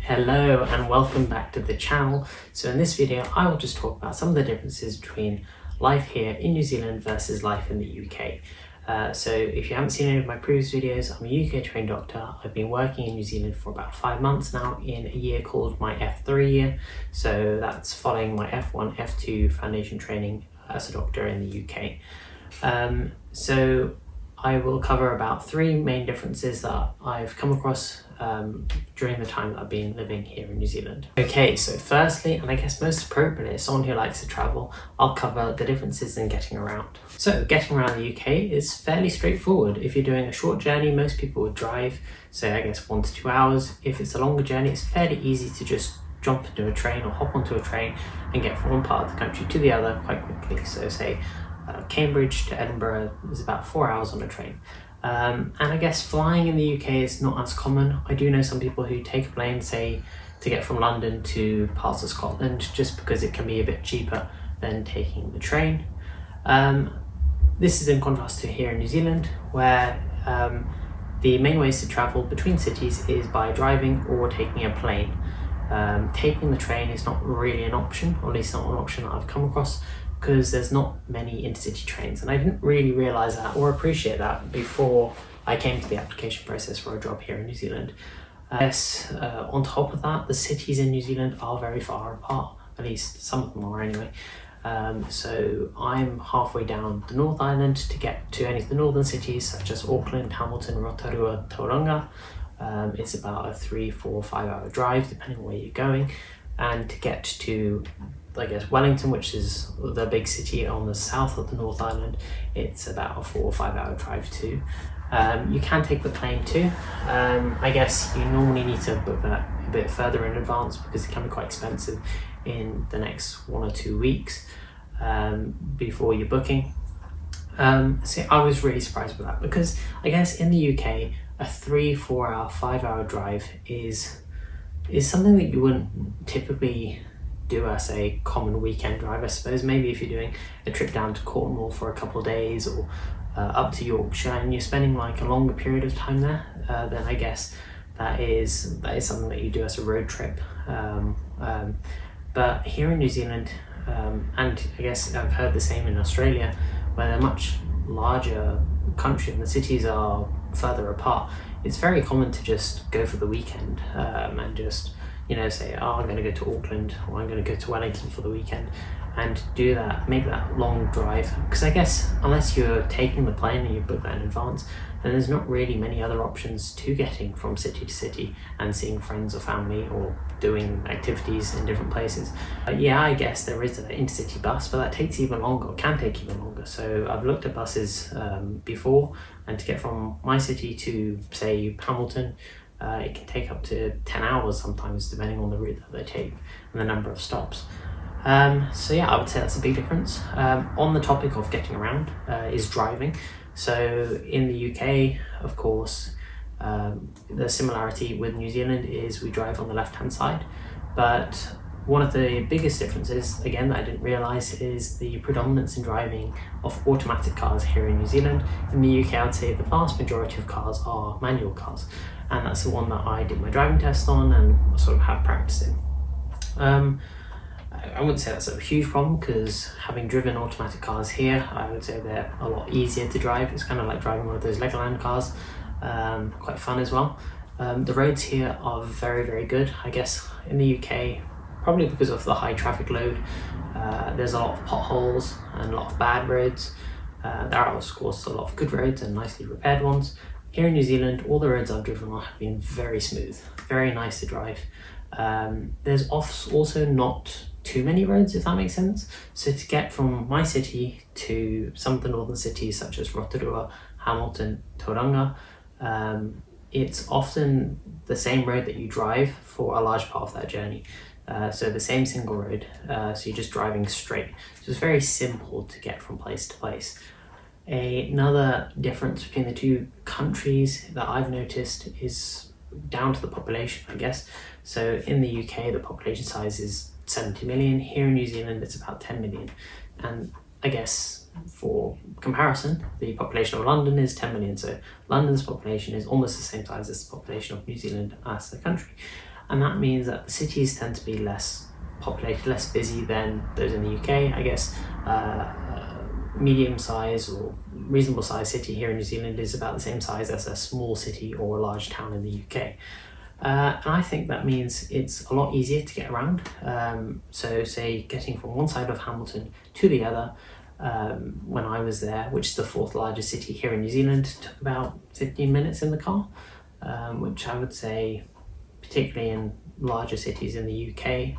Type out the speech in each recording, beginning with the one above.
Hello and welcome back to the channel. So in this video I will just talk about some of the differences between life here in New Zealand versus life in the UK. So if you haven't seen any of my previous videos, I'm a UK trained doctor. I've been working in New Zealand for about 5 months now in a year called my F3 year. So that's following my F1, F2 foundation training as a doctor in the UK. So I will cover about 3 main differences that I've come across during the time that I've been living here in New Zealand. Okay, so firstly, and I guess most appropriately as someone who likes to travel, I'll cover the differences in getting around. So getting around the UK is fairly straightforward. If you're doing a short journey, most people would drive, say I guess 1 to 2 hours. If it's a longer journey, it's fairly easy to just jump into a train or hop onto a train and get from one part of the country to the other quite quickly. So say Cambridge to Edinburgh is about 4 hours on a train. And I guess flying in the UK is not as common. I do know some people who take a plane, say, to get from London to parts of Scotland, just because it can be a bit cheaper than taking the train. This is in contrast to here in New Zealand, where the main ways to travel between cities is by driving or taking a plane. Taking the train is not really an option, or at least not an option that I've come across, because there's not many intercity trains, and I didn't really realise that or appreciate that before I came to the application process for a job here in New Zealand. Yes, on top of that, the cities in New Zealand are very far apart, at least some of them are anyway. So I'm halfway down the North Island to get to any of the northern cities such as Auckland, Hamilton, Rotorua, Tauranga. It's about a 3, 4, 5 hour drive depending on where you're going, and to get to I guess Wellington, which is the big city on the south of the North Island, it's about a 4 or 5 hour drive too. You can take the plane too. I guess you normally need to book that a bit further in advance because it can be quite expensive in the next 1 or 2 weeks before you're booking. So I was really surprised with that because I guess in the UK a 3, 4 hour, 5 hour drive is something that you wouldn't typically do as a common weekend drive. I suppose maybe if you're doing a trip down to Cornwall for a couple of days or up to Yorkshire and you're spending like a longer period of time there, then I guess that is something that you do as a road trip. But here in New Zealand, and I guess I've heard the same in Australia, where they're much larger country and the cities are further apart, it's very common to just go for the weekend and just say, oh, I'm going to go to Auckland or I'm going to go to Wellington for the weekend and do that, make that long drive. Because I guess unless you're taking the plane and you book that in advance, then there's not really many other options to getting from city to city and seeing friends or family or doing activities in different places. Yeah, I guess there is an intercity bus, but that takes even longer, or can take even longer. So I've looked at buses before, and to get from my city to, say, Hamilton, it can take up to 10 hours sometimes, depending on the route that they take and the number of stops. So yeah, I would say that's a big difference. On the topic of getting around is driving. So in the UK, of course, the similarity with New Zealand is we drive on the left-hand side, but one of the biggest differences, again, that I didn't realise, is the predominance in driving of automatic cars here in New Zealand. In the UK, I would say the vast majority of cars are manual cars, and that's the one that I did my driving test on and sort of have practiced in. I wouldn't say that's a huge problem because having driven automatic cars here, I would say they're a lot easier to drive. It's kind of like driving one of those Legoland cars, quite fun as well. The roads here are very, very good. I guess in the UK, probably because of the high traffic load, there's a lot of potholes and a lot of bad roads. There are of course a lot of good roads and nicely repaired ones. Here in New Zealand, all the roads I've driven on have been very smooth, very nice to drive. There's also not too many roads, if that makes sense. So to get from my city to some of the northern cities such as Rotorua, Hamilton, Tauranga, it's often the same road that you drive for a large part of that journey. So the same single road, so you're just driving straight. So it's very simple to get from place to place. Another difference between the two countries that I've noticed is down to the population, I guess. So in the UK, the population size is 70 million. Here in New Zealand, it's about 10 million. And I guess for comparison, the population of London is 10 million. So London's population is almost the same size as the population of New Zealand as a country. and that means that the cities tend to be less populated, less busy than those in the UK. I guess medium size or reasonable size city here in New Zealand is about the same size as a small city or a large town in the UK. And I think that means it's a lot easier to get around. So say getting from one side of Hamilton to the other, when I was there, which is the fourth largest city here in New Zealand, took about 15 minutes in the car, which I would say, particularly in larger cities in the UK,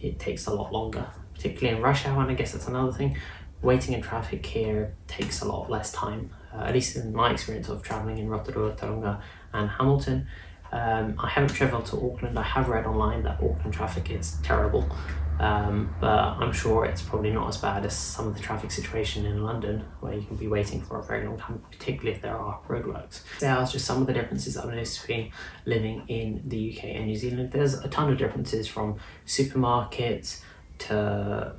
it takes a lot longer, particularly in rush hour, and I guess that's another thing. Waiting in traffic here takes a lot less time, at least in my experience of travelling in Rotorua, Tauranga and Hamilton. I haven't travelled to Auckland. I have read online that Auckland traffic is terrible, but I'm sure it's probably not as bad as some of the traffic situation in London, where you can be waiting for a very long time, particularly if there are roadworks. So that was just some of the differences I've noticed between living in the UK and New Zealand. There's a ton of differences, from supermarkets to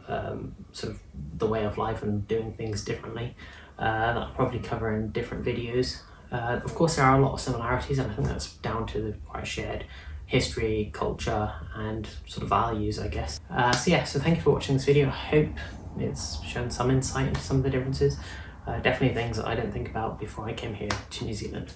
sort of the way of life and doing things differently, that I'll probably cover in different videos. Of course, there are a lot of similarities, and I think that's down to the quite shared history, culture, and sort of values, I guess. So thank you for watching this video. I hope it's shown some insight into some of the differences. Definitely things that I didn't think about before I came here to New Zealand.